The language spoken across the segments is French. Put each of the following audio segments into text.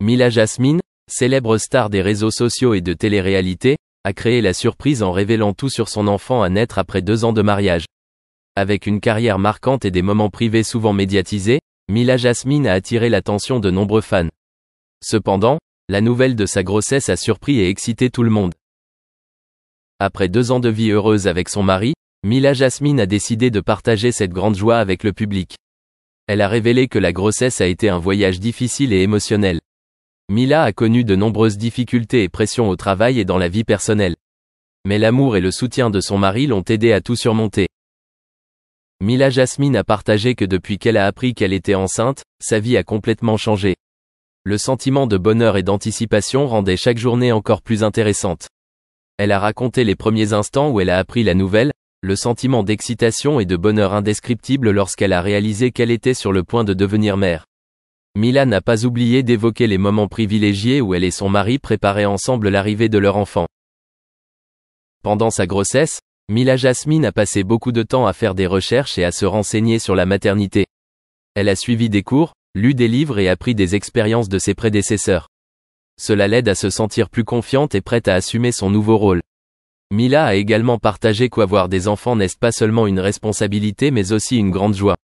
Mila Jasmine, célèbre star des réseaux sociaux et de télé-réalité, a créé la surprise en révélant tout sur son enfant à naître après 2 ans de mariage. Avec une carrière marquante et des moments privés souvent médiatisés, Mila Jasmine a attiré l'attention de nombreux fans. Cependant, la nouvelle de sa grossesse a surpris et excité tout le monde. Après 2 ans de vie heureuse avec son mari, Mila Jasmine a décidé de partager cette grande joie avec le public. Elle a révélé que la grossesse a été un voyage difficile et émotionnel. Mila a connu de nombreuses difficultés et pressions au travail et dans la vie personnelle. Mais l'amour et le soutien de son mari l'ont aidé à tout surmonter. Mila Jasmine a partagé que depuis qu'elle a appris qu'elle était enceinte, sa vie a complètement changé. Le sentiment de bonheur et d'anticipation rendait chaque journée encore plus intéressante. Elle a raconté les premiers instants où elle a appris la nouvelle, le sentiment d'excitation et de bonheur indescriptible lorsqu'elle a réalisé qu'elle était sur le point de devenir mère. Mila n'a pas oublié d'évoquer les moments privilégiés où elle et son mari préparaient ensemble l'arrivée de leur enfant. Pendant sa grossesse, Mila Jasmine a passé beaucoup de temps à faire des recherches et à se renseigner sur la maternité. Elle a suivi des cours, lu des livres et appris des expériences de ses prédécesseurs. Cela l'aide à se sentir plus confiante et prête à assumer son nouveau rôle. Mila a également partagé qu'avoir des enfants n'est pas seulement une responsabilité mais aussi une grande joie.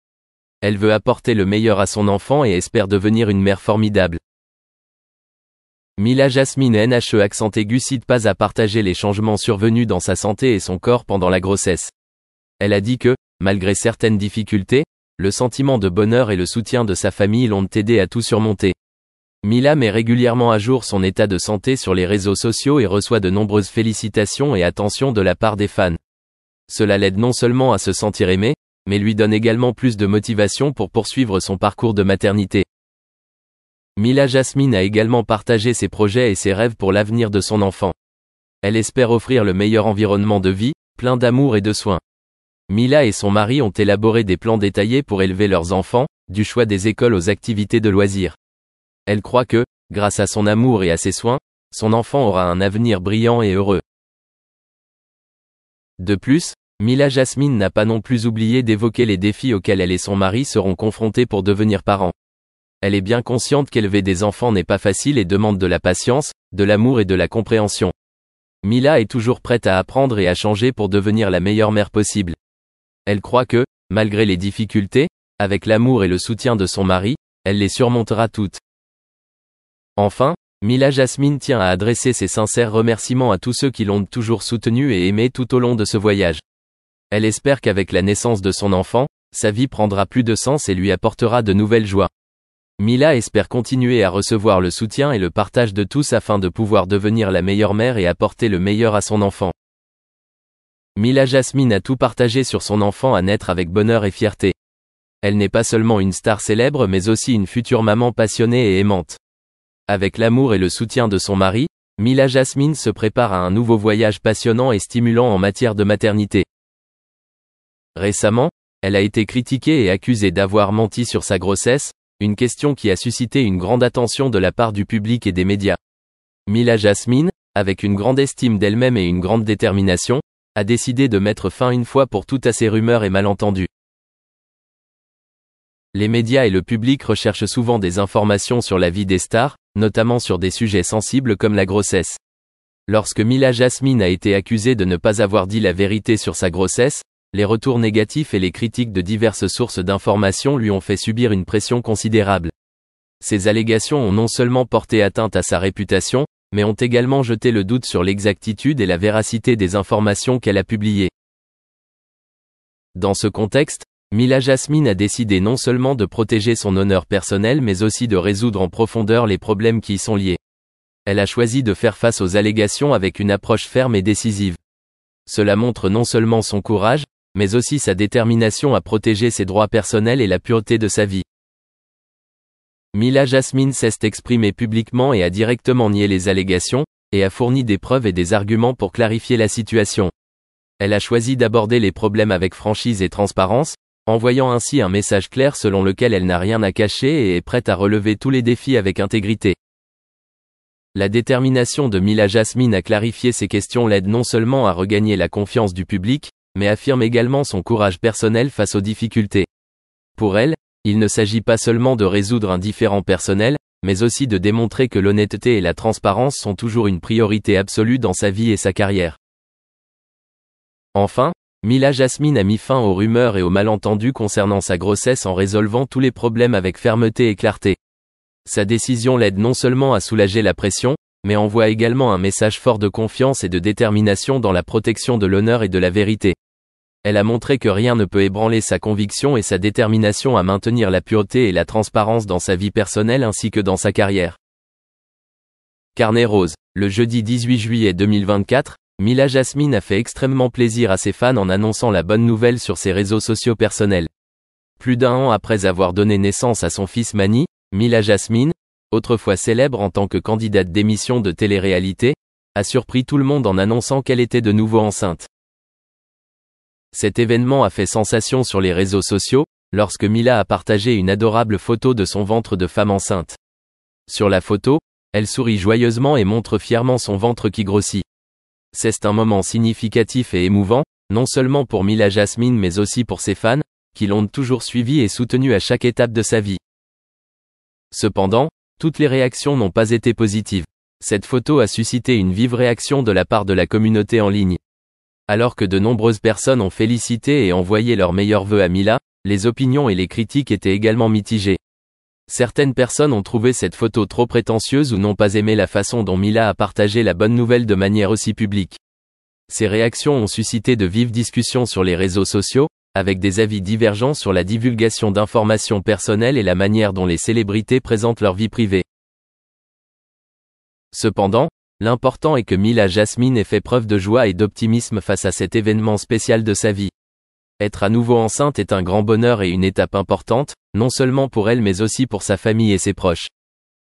Elle veut apporter le meilleur à son enfant et espère devenir une mère formidable. Mila Jasmine NHE accent aigu cite pas à partager les changements survenus dans sa santé et son corps pendant la grossesse. Elle a dit que, malgré certaines difficultés, le sentiment de bonheur et le soutien de sa famille l'ont aidé à tout surmonter. Mila met régulièrement à jour son état de santé sur les réseaux sociaux et reçoit de nombreuses félicitations et attentions de la part des fans. Cela l'aide non seulement à se sentir aimée, mais lui donne également plus de motivation pour poursuivre son parcours de maternité. Mila Jasmine a également partagé ses projets et ses rêves pour l'avenir de son enfant. Elle espère offrir le meilleur environnement de vie, plein d'amour et de soins. Mila et son mari ont élaboré des plans détaillés pour élever leurs enfants, du choix des écoles aux activités de loisirs. Elle croit que, grâce à son amour et à ses soins, son enfant aura un avenir brillant et heureux. De plus, Mila Jasmine n'a pas non plus oublié d'évoquer les défis auxquels elle et son mari seront confrontés pour devenir parents. Elle est bien consciente qu'élever des enfants n'est pas facile et demande de la patience, de l'amour et de la compréhension. Mila est toujours prête à apprendre et à changer pour devenir la meilleure mère possible. Elle croit que, malgré les difficultés, avec l'amour et le soutien de son mari, elle les surmontera toutes. Enfin, Mila Jasmine tient à adresser ses sincères remerciements à tous ceux qui l'ont toujours soutenue et aimée tout au long de ce voyage. Elle espère qu'avec la naissance de son enfant, sa vie prendra plus de sens et lui apportera de nouvelles joies. Mila espère continuer à recevoir le soutien et le partage de tous afin de pouvoir devenir la meilleure mère et apporter le meilleur à son enfant. Mila Jasmine a tout partagé sur son enfant à naître avec bonheur et fierté. Elle n'est pas seulement une star célèbre mais aussi une future maman passionnée et aimante. Avec l'amour et le soutien de son mari, Mila Jasmine se prépare à un nouveau voyage passionnant et stimulant en matière de maternité. Récemment, elle a été critiquée et accusée d'avoir menti sur sa grossesse, une question qui a suscité une grande attention de la part du public et des médias. Mila Jasmine, avec une grande estime d'elle-même et une grande détermination, a décidé de mettre fin une fois pour toutes à ces rumeurs et malentendus. Les médias et le public recherchent souvent des informations sur la vie des stars, notamment sur des sujets sensibles comme la grossesse. Lorsque Mila Jasmine a été accusée de ne pas avoir dit la vérité sur sa grossesse, les retours négatifs et les critiques de diverses sources d'informations lui ont fait subir une pression considérable. Ces allégations ont non seulement porté atteinte à sa réputation, mais ont également jeté le doute sur l'exactitude et la véracité des informations qu'elle a publiées. Dans ce contexte, Mila Jasmine a décidé non seulement de protéger son honneur personnel mais aussi de résoudre en profondeur les problèmes qui y sont liés. Elle a choisi de faire face aux allégations avec une approche ferme et décisive. Cela montre non seulement son courage, mais aussi sa détermination à protéger ses droits personnels et la pureté de sa vie. Mila Jasmine s'est exprimée publiquement et a directement nié les allégations, et a fourni des preuves et des arguments pour clarifier la situation. Elle a choisi d'aborder les problèmes avec franchise et transparence, envoyant ainsi un message clair selon lequel elle n'a rien à cacher et est prête à relever tous les défis avec intégrité. La détermination de Mila Jasmine à clarifier ces questions l'aide non seulement à regagner la confiance du public, mais affirme également son courage personnel face aux difficultés. Pour elle, il ne s'agit pas seulement de résoudre un différend personnel, mais aussi de démontrer que l'honnêteté et la transparence sont toujours une priorité absolue dans sa vie et sa carrière. Enfin, Mila Jasmine a mis fin aux rumeurs et aux malentendus concernant sa grossesse en résolvant tous les problèmes avec fermeté et clarté. Sa décision l'aide non seulement à soulager la pression, mais envoie également un message fort de confiance et de détermination dans la protection de l'honneur et de la vérité. Elle a montré que rien ne peut ébranler sa conviction et sa détermination à maintenir la pureté et la transparence dans sa vie personnelle ainsi que dans sa carrière. Carnet rose. Le jeudi 18 juillet 2024, Mila Jasmine a fait extrêmement plaisir à ses fans en annonçant la bonne nouvelle sur ses réseaux sociaux personnels. Plus d'un an après avoir donné naissance à son fils Manny, Mila Jasmine, autrefois célèbre en tant que candidate d'émission de télé-réalité, a surpris tout le monde en annonçant qu'elle était de nouveau enceinte. Cet événement a fait sensation sur les réseaux sociaux, lorsque Mila a partagé une adorable photo de son ventre de femme enceinte. Sur la photo, elle sourit joyeusement et montre fièrement son ventre qui grossit. C'est un moment significatif et émouvant, non seulement pour Mila Jasmine mais aussi pour ses fans, qui l'ont toujours suivie et soutenue à chaque étape de sa vie. Cependant, toutes les réactions n'ont pas été positives. Cette photo a suscité une vive réaction de la part de la communauté en ligne. Alors que de nombreuses personnes ont félicité et envoyé leurs meilleurs vœux à Mila, les opinions et les critiques étaient également mitigées. Certaines personnes ont trouvé cette photo trop prétentieuse ou n'ont pas aimé la façon dont Mila a partagé la bonne nouvelle de manière aussi publique. Ces réactions ont suscité de vives discussions sur les réseaux sociaux, avec des avis divergents sur la divulgation d'informations personnelles et la manière dont les célébrités présentent leur vie privée. Cependant, l'important est que Mila Jasmine ait fait preuve de joie et d'optimisme face à cet événement spécial de sa vie. Être à nouveau enceinte est un grand bonheur et une étape importante, non seulement pour elle mais aussi pour sa famille et ses proches.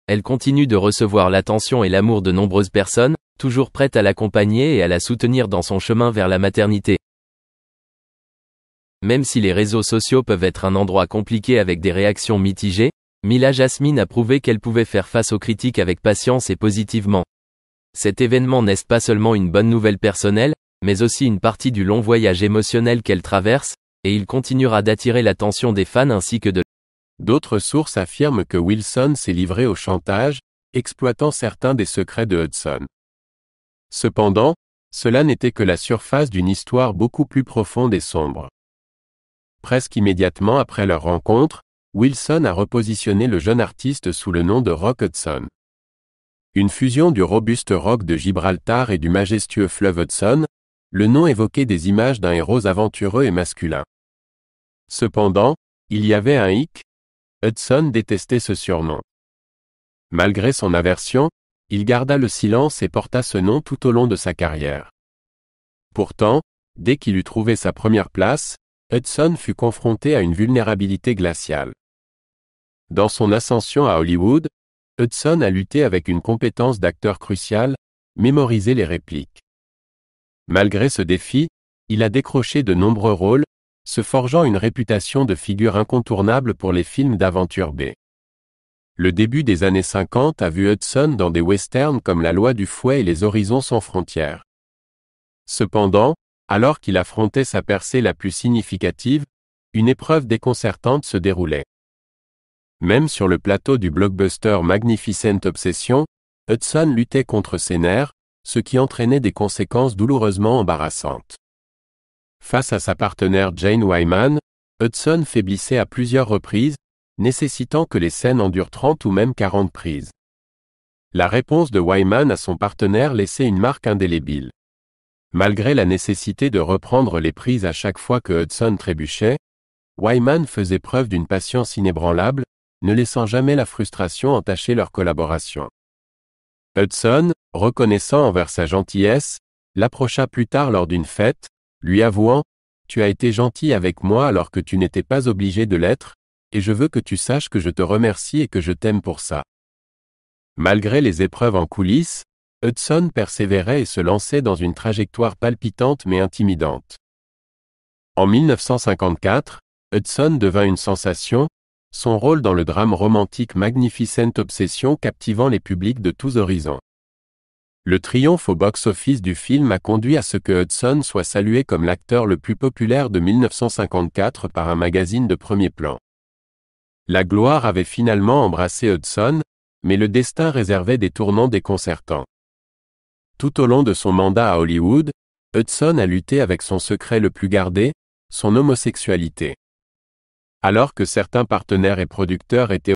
Elle continue de recevoir l'attention et l'amour de nombreuses personnes, toujours prêtes à l'accompagner et à la soutenir dans son chemin vers la maternité. Même si les réseaux sociaux peuvent être un endroit compliqué avec des réactions mitigées, Mila Jasmine a prouvé qu'elle pouvait faire face aux critiques avec patience et positivement. Cet événement n'est pas seulement une bonne nouvelle personnelle, mais aussi une partie du long voyage émotionnel qu'elle traverse, et il continuera d'attirer l'attention des fans ainsi que de D'autres sources affirment que Wilson s'est livré au chantage, exploitant certains des secrets de Hudson. Cependant, cela n'était que la surface d'une histoire beaucoup plus profonde et sombre. Presque immédiatement après leur rencontre, Wilson a repositionné le jeune artiste sous le nom de Rock Hudson. Une fusion du robuste roc de Gibraltar et du majestueux fleuve Hudson, le nom évoquait des images d'un héros aventureux et masculin. Cependant, il y avait un hic, Hudson détestait ce surnom. Malgré son aversion, il garda le silence et porta ce nom tout au long de sa carrière. Pourtant, dès qu'il eut trouvé sa première place, Hudson fut confronté à une vulnérabilité glaciale. Dans son ascension à Hollywood, Hudson a lutté avec une compétence d'acteur cruciale, mémoriser les répliques. Malgré ce défi, il a décroché de nombreux rôles, se forgeant une réputation de figure incontournable pour les films d'aventure B. Le début des années 50 a vu Hudson dans des westerns comme La Loi du Fouet et Les Horizons sans frontières. Cependant, alors qu'il affrontait sa percée la plus significative, une épreuve déconcertante se déroulait. Même sur le plateau du blockbuster Magnificent Obsession, Hudson luttait contre ses nerfs, ce qui entraînait des conséquences douloureusement embarrassantes. Face à sa partenaire Jane Wyman, Hudson faiblissait à plusieurs reprises, nécessitant que les scènes endurent 30 ou même 40 prises. La réponse de Wyman à son partenaire laissait une marque indélébile. Malgré la nécessité de reprendre les prises à chaque fois que Hudson trébuchait, Wyman faisait preuve d'une patience inébranlable, ne laissant jamais la frustration entacher leur collaboration. Hudson, reconnaissant envers sa gentillesse, l'approcha plus tard lors d'une fête, lui avouant « Tu as été gentil avec moi alors que tu n'étais pas obligé de l'être, et je veux que tu saches que je te remercie et que je t'aime pour ça. » Malgré les épreuves en coulisses, Hudson persévérait et se lançait dans une trajectoire palpitante mais intimidante. En 1954, Hudson devint une sensation, son rôle dans le drame romantique Magnificent Obsession captivant les publics de tous horizons. Le triomphe au box-office du film a conduit à ce que Hudson soit salué comme l'acteur le plus populaire de 1954 par un magazine de premier plan. La gloire avait finalement embrassé Hudson, Mais le destin réservait des tournants déconcertants. Tout au long de son mandat à Hollywood, Hudson a lutté avec son secret le plus gardé, son homosexualité. Alors que certains partenaires et producteurs étaient